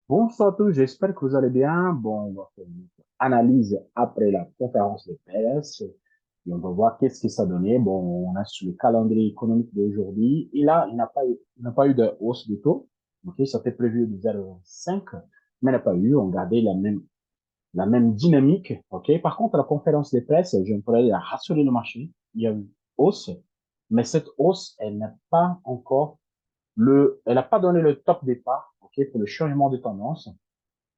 Bonsoir à tous, j'espère que vous allez bien. Bon, on va faire une analyse après la conférence de presse et on va voir qu'est-ce que ça donnait. Bon, on a sur le calendrier économique d'aujourd'hui et là, il n'a pas eu de hausse de taux. Ok, ça fait prévu de 0,5, mais il n'a pas eu. On gardait la même dynamique. Ok, par contre, à la conférence de presse, je pourrais rassurer le marché. Il y a eu hausse, mais cette hausse, elle n'a pas donné le top départ. Ok, pour le changement de tendance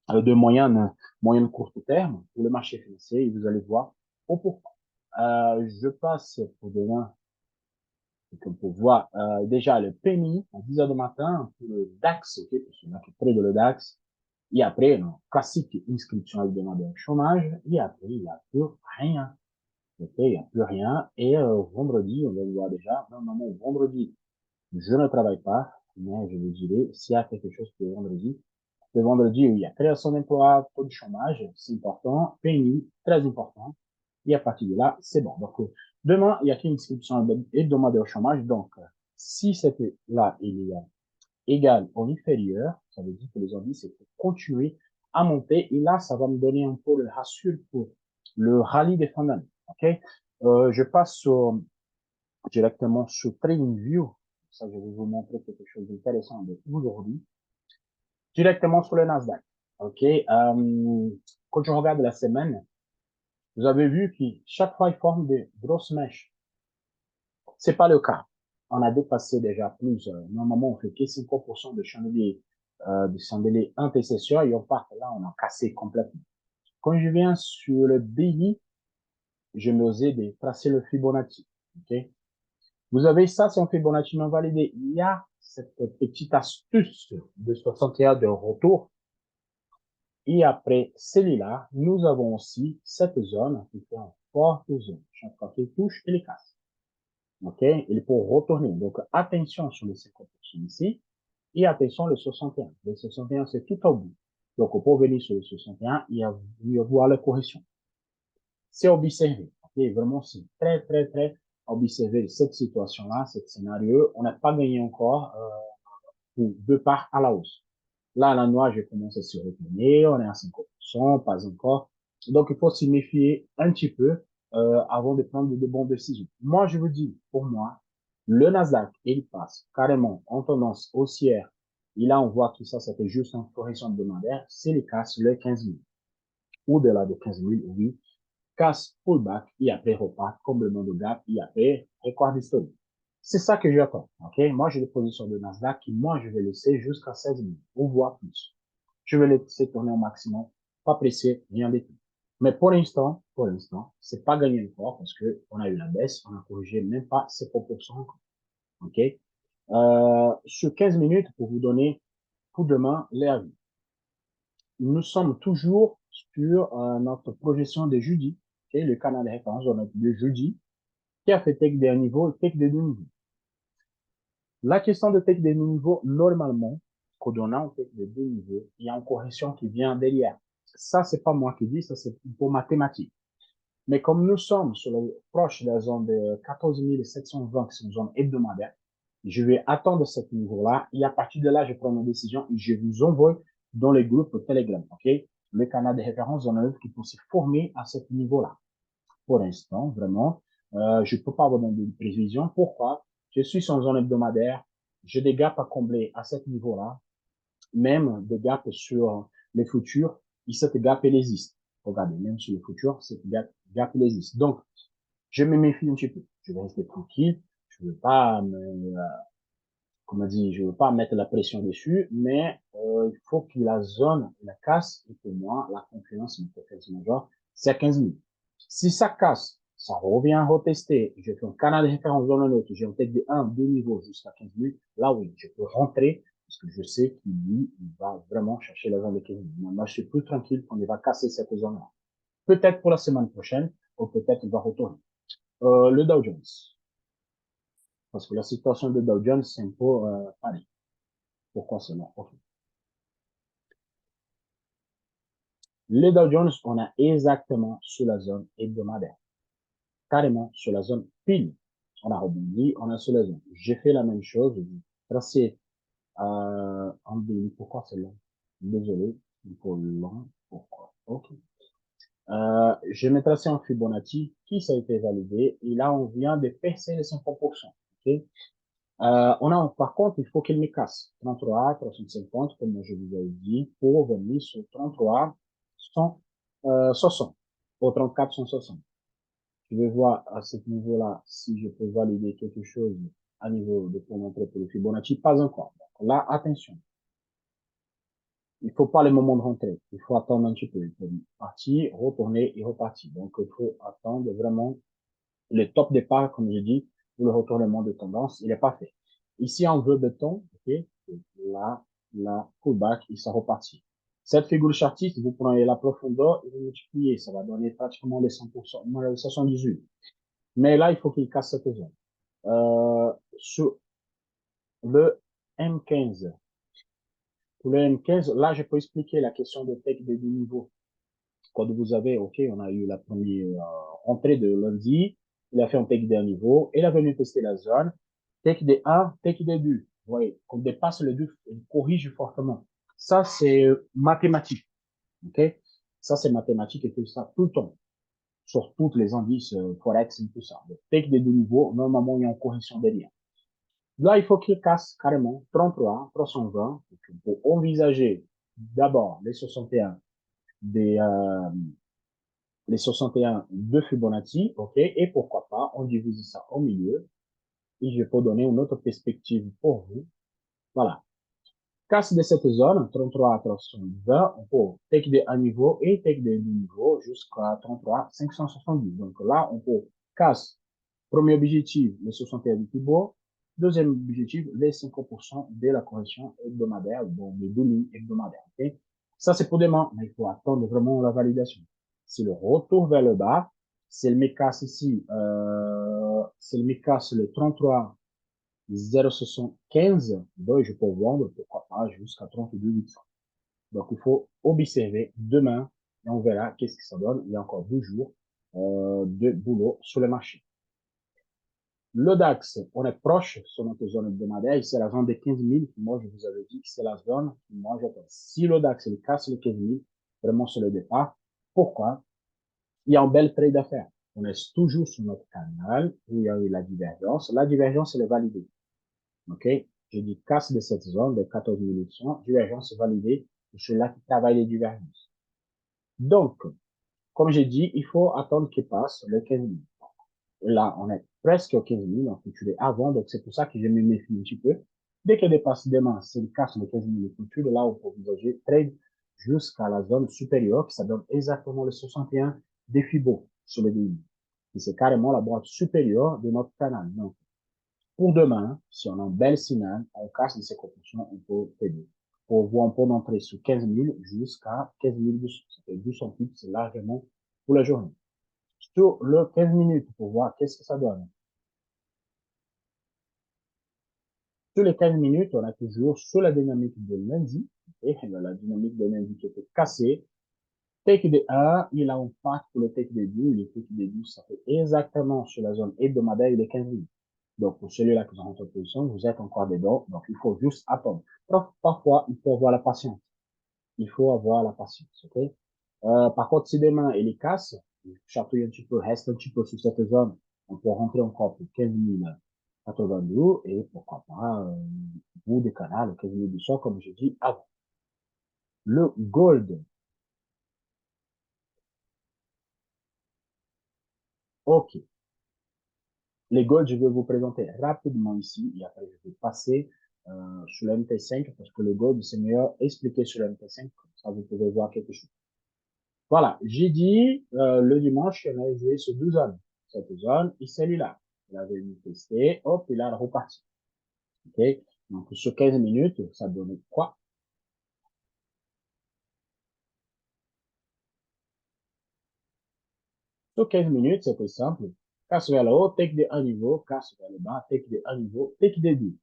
de moyenne courte terme pour le marché financier et vous allez voir pourquoi. Je passe pour demain pour voir déjà le PMI à 10 heures du matin pour le DAX, ok, pour ceux qui près de le DAX. Et après, non, classique inscription avec demande de chômage. Et après, il n'y a plus rien. Ok, il n'y a plus rien. Et vendredi, on va le voir déjà. Normalement, vendredi, je ne travaille pas, mais je vous dirai s'il y a quelque chose pour vendredi. Le vendredi, il y a création d'emploi, taux de chômage, c'est important, PMI, très important. Et à partir de là, c'est bon. Donc, demain, il y a qu'une inscription hebdomadaire au chômage. Donc, si c'était là, il y a égal ou inférieur, ça veut dire que les indices c'est pour continuer à monter. Et là, ça va me donner un peu le rassure pour le rallye des fins d'année. OK? Je passe directement sur TradingView. Ça, je vais vous montrer quelque chose d'intéressant aujourd'hui directement sur le Nasdaq. OK. Quand je regarde la semaine, vous avez vu que chaque fois, il forme des grosses mèches. C'est pas le cas. On a dépassé déjà plus. Normalement, on fait que 50% de chandeliers intercession et on part là, on a cassé complètement. Quand je viens sur le daily, je me osais de tracer le Fibonacci. OK. Vous avez ça, c'est un Fibonacci non validé. Il y a cette petite astuce de 61 de retour. Et après celui-là, nous avons aussi cette zone qui fait une forte zone. Chaque fois qu'il touche, il casse. OK? Il peut retourner. Donc, attention sur les 50% ici. Et attention le 61. Le 61, c'est tout au bout. Donc, on peut venir sur le 61 et voir la correction. C'est observé. OK? Vraiment, c'est très, très, très observé cette situation-là, ce scénario. On n'a pas gagné encore pour deux parts à la hausse. Là, la noix, je commence à se retourner, on est à 50%, pas encore. Donc, il faut se méfier un petit peu avant de prendre de bonnes décisions. Moi, je vous dis, pour moi, le Nasdaq, il passe carrément en tendance haussière. Et là, on voit que ça, c'était juste une correction hebdomadaire. C'est le casse le 15 000. Au-delà de 15 000, oui. Casse, pullback, et après repart, comblement de gap, et après, record historique. C'est ça que j'attends. OK? Moi, j'ai des positions de Nasdaq qui, moi, je vais laisser jusqu'à 16 000, ou voire plus. Je vais laisser tourner au maximum. Pas pressé, rien du tout. Mais pour l'instant, c'est pas gagné encore parce que on a eu la baisse, on a corrigé même pas 7%. OK? Sur 15 minutes, pour vous donner pour demain les avis. Nous sommes toujours sur notre projection de jeudi, okay? Le canal de référence de jeudi, qui a fait tech des niveaux, tech des deux niveaux. La question de tech des deux niveaux, normalement, quand on a un tech des deux niveaux, il y a une correction qui vient derrière. Ça, c'est pas moi qui dis, ça c'est pour mathématiques. Mais comme nous sommes proche de la zone de 14 720, c'est une zone hebdomadaire, je vais attendre ce niveau-là et à partir de là, je prends une décision et je vous envoie dans les groupes Telegram, OK? Le canal de référence zone 9 qui peut se former à ce niveau-là. Pour l'instant, vraiment, je ne peux pas avoir de prévision. Pourquoi? Je suis sur une zone hebdomadaire, j'ai des gaps à combler à ce niveau-là, même des gaps sur les futurs, et cette gap, elle existe. Regardez, même sur les futurs, cette gap, elle existe. Donc, je me méfie un petit peu. Je vais rester tranquille. Je veux pas comment dire, je veux pas mettre la pression dessus, mais il faut que la zone la casse. Et pour moi, la confiance, mon préférence majeure, c'est à 15 000. Si ça casse, ça revient retester. Je fais un canal de référence dans le autre. J'ai en tête de 1, 2 niveaux jusqu'à 15 000. Là, oui, je peux rentrer parce que je sais qu'il lui, il va vraiment chercher la zone de 15 000. Moi, je suis plus tranquille qu'on va casser cette zone-là. Peut-être pour la semaine prochaine, ou peut-être il va retourner. Le Dow Jones. Parce que la situation de Dow Jones, c'est un peu pareil. Pourquoi cela? Okay. Le Dow Jones, on a exactement sur la zone hebdomadaire. Carrément sur la zone pile. On a rebondi, on a sur la zone. J'ai fait la même chose. J'ai tracé en daily. Pourquoi celle-là? Désolé pour le long. Pourquoi? OK. Je vais tracer un Fibonacci qui ça a été validé. Et là, on vient de percer les 50%. OK? On a, par contre, il faut qu'il me casse 33, 350, comme je vous avais dit, pour venir sur 33, 160, au 34, 160. Je vais voir à ce niveau-là si je peux valider quelque chose à niveau de pour montrer pour le Fibonacci. Pas encore. Donc là, attention. Il faut pas le moment de rentrer. Il faut attendre un petit peu. Il faut partir, retourner et repartir. Donc, il faut attendre vraiment le top départ, comme je dis, pour le retournement de tendance. Il n'est pas fait. Ici, on veut de temps, ok? Là, là, pullback, et ça repartit. Cette figure chartiste, vous prenez la profondeur et vous multipliez. Ça va donner pratiquement les 100%, 78. Mais là, il faut qu'il casse cette zone. Sur le M15, pour le M15, là, je peux expliquer la question de tech de niveau. Quand vous avez, OK, on a eu la première entrée de lundi, il a fait un take d'un niveau, il est venu tester la zone, take des 1, take des 2. Vous voyez, quand on dépasse le 2, il corrige fortement. Ça, c'est mathématique. OK? Ça, c'est mathématique et tout ça tout le temps. Sur tous les indices Forex et tout ça. Le take des deux niveaux, normalement, il y a une correction derrière. Là, il faut qu'il casse carrément 33, 320 pour envisager d'abord les 61 des, les 61 de Fibonacci, OK, et pourquoi pas, on divise ça au milieu, et je peux donner une autre perspective pour vous. Voilà. Casse de cette zone, 33 à 320, on peut take de un niveau et take de deux niveaux jusqu'à 33, 570. Donc là, on peut casse. Premier objectif, les 61 du Fibo. Deuxième objectif, les 5% de la correction hebdomadaire, donc les 2 lignes hebdomadaires. Okay? Ça, c'est pour demain, mais il faut attendre vraiment la validation. C'est le retour vers le bas. C'est le casse ici, c'est le casse le 33 0,75, donc je peux vendre, pourquoi pas, jusqu'à 32,800. Donc, il faut observer demain et on verra qu'est-ce que ça donne. Il y a encore 2 jours de boulot sur le marché. Le DAX, on est proche sur notre zone hebdomadaire. C'est la zone des 15 000. Moi, je vous avais dit que c'est la zone que moi j'attends. Si le DAX il casse les 15 000, vraiment sur le départ, pourquoi? Il y a un bel trade à faire. On est toujours sur notre canal où il y a eu la divergence. La divergence, elle est validée. OK? Je dis casse de cette zone de 14 800, divergence validée. C'est là qui travaille les divergences. Donc, comme j'ai dit, il faut attendre qu'il passe le 15 000. Là, on est presque au 15 000, on clôturé avant, donc c'est pour ça que je me méfie un petit peu. Dès qu'elle dépasse demain, c'est le casse le 15 000 de clôture, là, on peut envisager trade jusqu'à la zone supérieure, qui ça donne exactement le 61 des Fibo sur le DI. Et c'est carrément la boîte supérieure de notre canal. Donc, pour demain, si on a un bel signal, on casse les 50%, on peut trader. Pour voir, on peut entrer sur 15 000 jusqu'à 15 200. Ça fait 200 pips, c'est largement pour la journée. Sur le 15 minutes, pour voir qu'est-ce que ça donne. Sur les 15 minutes, on a toujours sur la dynamique de lundi, et la dynamique de lundi qui était cassée. Take de 1, il a un pack pour le take de 2, le take de 2, ça fait exactement sur la zone hebdomadaire des 15 minutes. Donc, pour celui-là qui est en position, vous êtes encore dedans, donc il faut juste attendre. Parfois, il faut avoir la patience. Il faut avoir la patience, ok? Par contre, si demain, il est casse, chatouille un petit peu, reste un petit peu sur cette zone, on peut rentrer encore pour 15 082 et pourquoi pas, bout des canals, 15 200, comme je dis avant. Le gold. OK. Les gold, je vais vous présenter rapidement ici et après je vais passer sur le MT5 parce que le gold, c'est mieux expliqué sur le MT5, comme ça vous pouvez voir quelque chose. Voilà, j'ai dit le dimanche qu'on a joué sur 12 zones. Cette zone et celle-là. Il avait mis testé, hop, il a reparti. OK? Donc sur 15 minutes, ça donne quoi? Sur 15 minutes, c'était simple. Casse vers le haut, take de un niveau, casse vers le bas, take de un niveau, take de deux.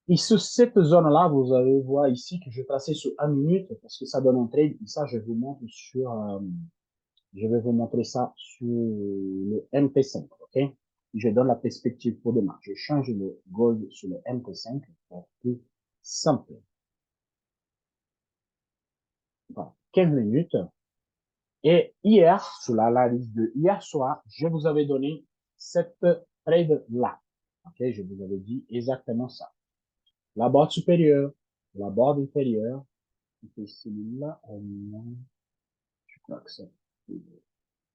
Et sur cette zone-là, vous allez voir ici que je vais tracer sur 1 minute parce que ça donne un trade. Et ça, je vous montre sur, je vais vous montrer ça sur le MP5, OK? Je donne la perspective pour demain. Je change le gold sur le MP5 pour plus simple. 15 minutes. Et hier, sur l'analyse de hier soir, je vous avais donné cette trade-là. Ok, je vous avais dit exactement ça. La barre supérieure, la barre inférieure, c'est celui-là, je crois que c'est,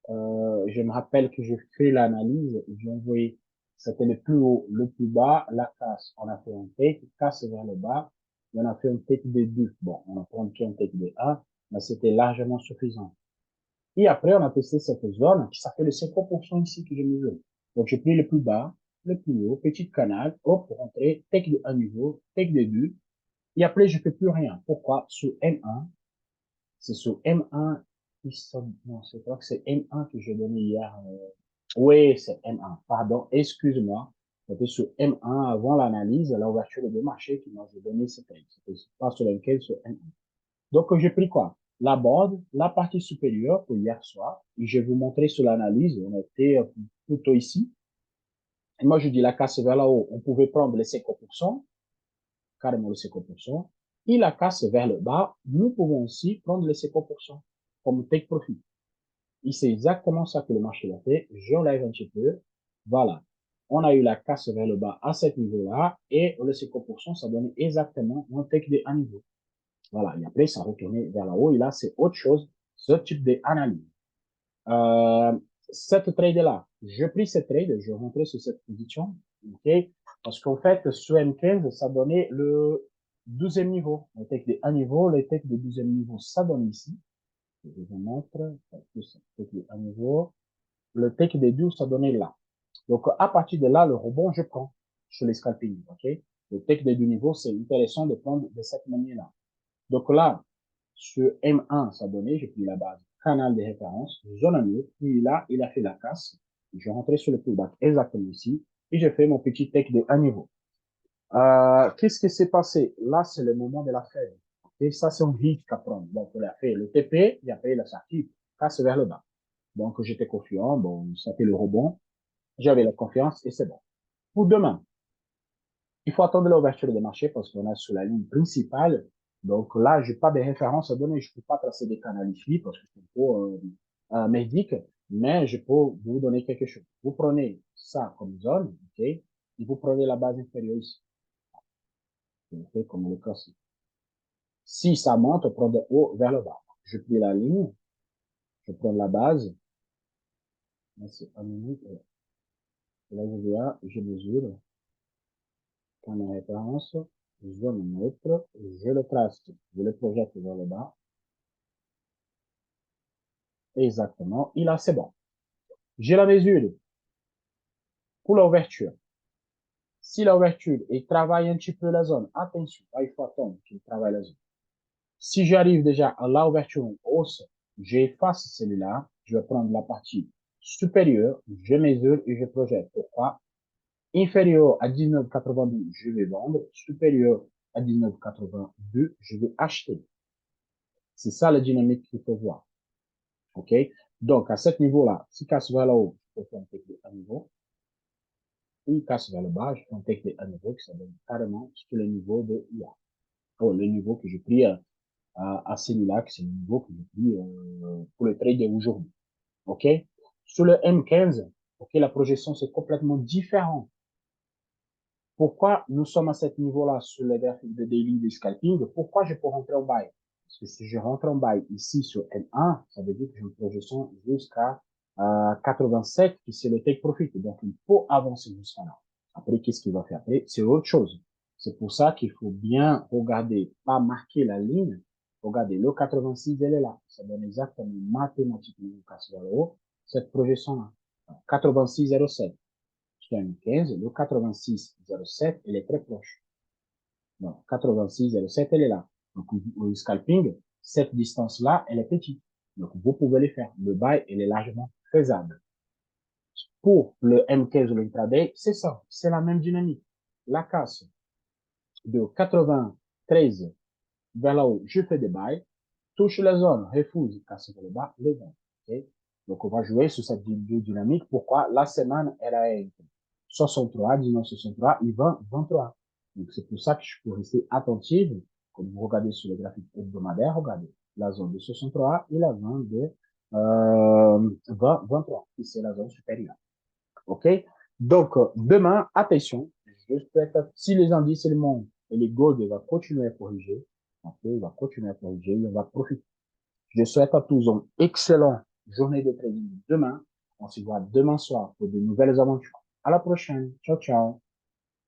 je me rappelle que j'ai fait l'analyse, j'ai envoyé, c'était le plus haut, le plus bas, la casse, on a fait un take, casse vers le bas, et on a fait un take de 2. Bon, on a pris un take de 1, mais c'était largement suffisant. Et après, on a testé cette zone, qui ça fait le 50% ici que je mesure. Donc, j'ai pris le plus bas, le plus haut, petit canal, hop, pour rentrer, take de 1 niveau, take de 2, et après, je fais plus rien. Pourquoi? Sur M1, c'est sur M1, non, c'est pas que c'est M1 que j'ai donné hier. Oui, c'est M1. Pardon, excuse-moi. C'était sur M1 avant l'analyse, l'ouverture de marché qui m'a donné cette aide. C'était pas sur lequel, sur M1. Donc, j'ai pris quoi? La board, la partie supérieure pour hier soir. Et je vais vous montrer sur l'analyse. On était plutôt ici. Et moi, je dis la casse vers là-haut. On pouvait prendre les 50%, carrément les 50%. Et la casse vers le bas, nous pouvons aussi prendre les 50% comme take profit. Et c'est exactement ça que le marché a fait. J'enlève un petit peu. Voilà. On a eu la casse vers le bas à ce niveau-là. Et le 50%, ça donne exactement un take de un niveau. Voilà. Et après, ça retournait vers le haut. Et là, c'est autre chose, ce type d'analyse. Euh, cette trade-là, je pris cette trade, je rentrais sur cette position, ok? Parce qu'en fait, sur M15, ça donnait le 12e niveau. Le take de 1 niveau, le take de 12e niveau, ça donne ici. Je vous montre, take de 1 niveau. Le take de 12, ça donnait là. Donc, à partir de là, le rebond, je prends sur les scalping, ok? Le take de 2 niveaux, c'est intéressant de prendre de cette manière-là. Donc là, sur M1, ça donnait, j'ai pris la base, canal de référence, zone neutre, puis là, il a fait la casse. Je rentrais sur le pullback exactement ici, et j'ai fait mon petit take de 1 niveau. Qu'est-ce qui s'est passé? Là, c'est le moment de la fête. Et ça, c'est un hit qu'à prendre. Donc, il a fait le TP, il a fait la sortie, casse vers le bas. Donc, j'étais confiant. Bon, ça fait le rebond. J'avais la confiance et c'est bon. Pour demain, il faut attendre l'ouverture des marchés parce qu'on est sur la ligne principale. Donc là, j'ai pas de références à donner. Je peux pas tracer des canaux ici parce que c'est un peu merdique, mais je peux vous donner quelque chose. Vous prenez ça comme zone, ok, et vous prenez la base inférieure ici. Vous faites comme le classique. Si ça monte, on prend de haut vers le bas. Je plie la ligne, je prends la base. Là, c'est 1 minute. Là, je viens, je mesure. Canal référence, zone neutre, je le trace, je le projette vers le bas. Exactement. Et là, c'est bon. J'ai la mesure pour l'ouverture. Si l'ouverture, il travaille un petit peu la zone, attention, là, il faut attendre qu'il travaille la zone. Si j'arrive déjà à l'ouverture en hausse, j'efface celui-là, je vais prendre la partie supérieure, je mesure et je projette. Pourquoi? Inférieur à 19,82, je vais vendre. Supérieur à 19,82, je vais acheter. C'est ça la dynamique qu'il faut voir. OK? Donc, à ce niveau-là, si casse vers le haut, je peux faire un technique à niveau. Il casse vers le bas, je fais un technique à niveau qui s'appelle carrément sur le niveau de IA. Oh, le niveau que j'ai pris à celui-là, c'est le niveau que j'ai pris pour le trade d'aujourd'hui. OK? Sur le M15, OK, la projection, c'est complètement différent. Pourquoi nous sommes à ce niveau-là sur le graphique de daily de scalping? Pourquoi je peux rentrer en buy? Parce que si je rentre en buy ici sur M1, ça veut dire que j'ai une projection jusqu'à 87, qui c'est le take profit. Donc, il faut avancer jusqu'à là. Après, qu'est-ce qu'il va faire après? C'est autre chose. C'est pour ça qu'il faut bien regarder, pas marquer la ligne. Regardez, le 86, elle est là. Ça donne exactement mathématiquement, casse vers le haut, cette projection-là. 86,07. Sur M15, le 86,07, elle est très proche. Donc, 86,07, elle est là. Donc, au scalping, cette distance-là, elle est petite. Donc, vous pouvez le faire. Le buy, elle est largement faisable. Pour le M15 ou le intraday, c'est ça. C'est la même dynamique. La casse de 93 vers là-haut, je fais des buys. Touche la zone, refuse, casse vers le bas, le vend. Okay? Donc, on va jouer sur cette dynamique. Pourquoi? La semaine, elle a été 63, 1963, et 20, 23. Donc, c'est pour ça que je peux rester attentive. Comme vous regardez sur le graphique hebdomadaire, regardez. la zone de 63 et la zone de 23, qui c'est la zone supérieure. OK? Donc, demain, attention, j'espère que si les indices et le monde et les gold va continuer à corriger, OK, il va continuer à corriger, il va profiter. Je souhaite à tous une excellente journée de trading demain. On se voit demain soir pour de nouvelles aventures. À la prochaine. Ciao, ciao.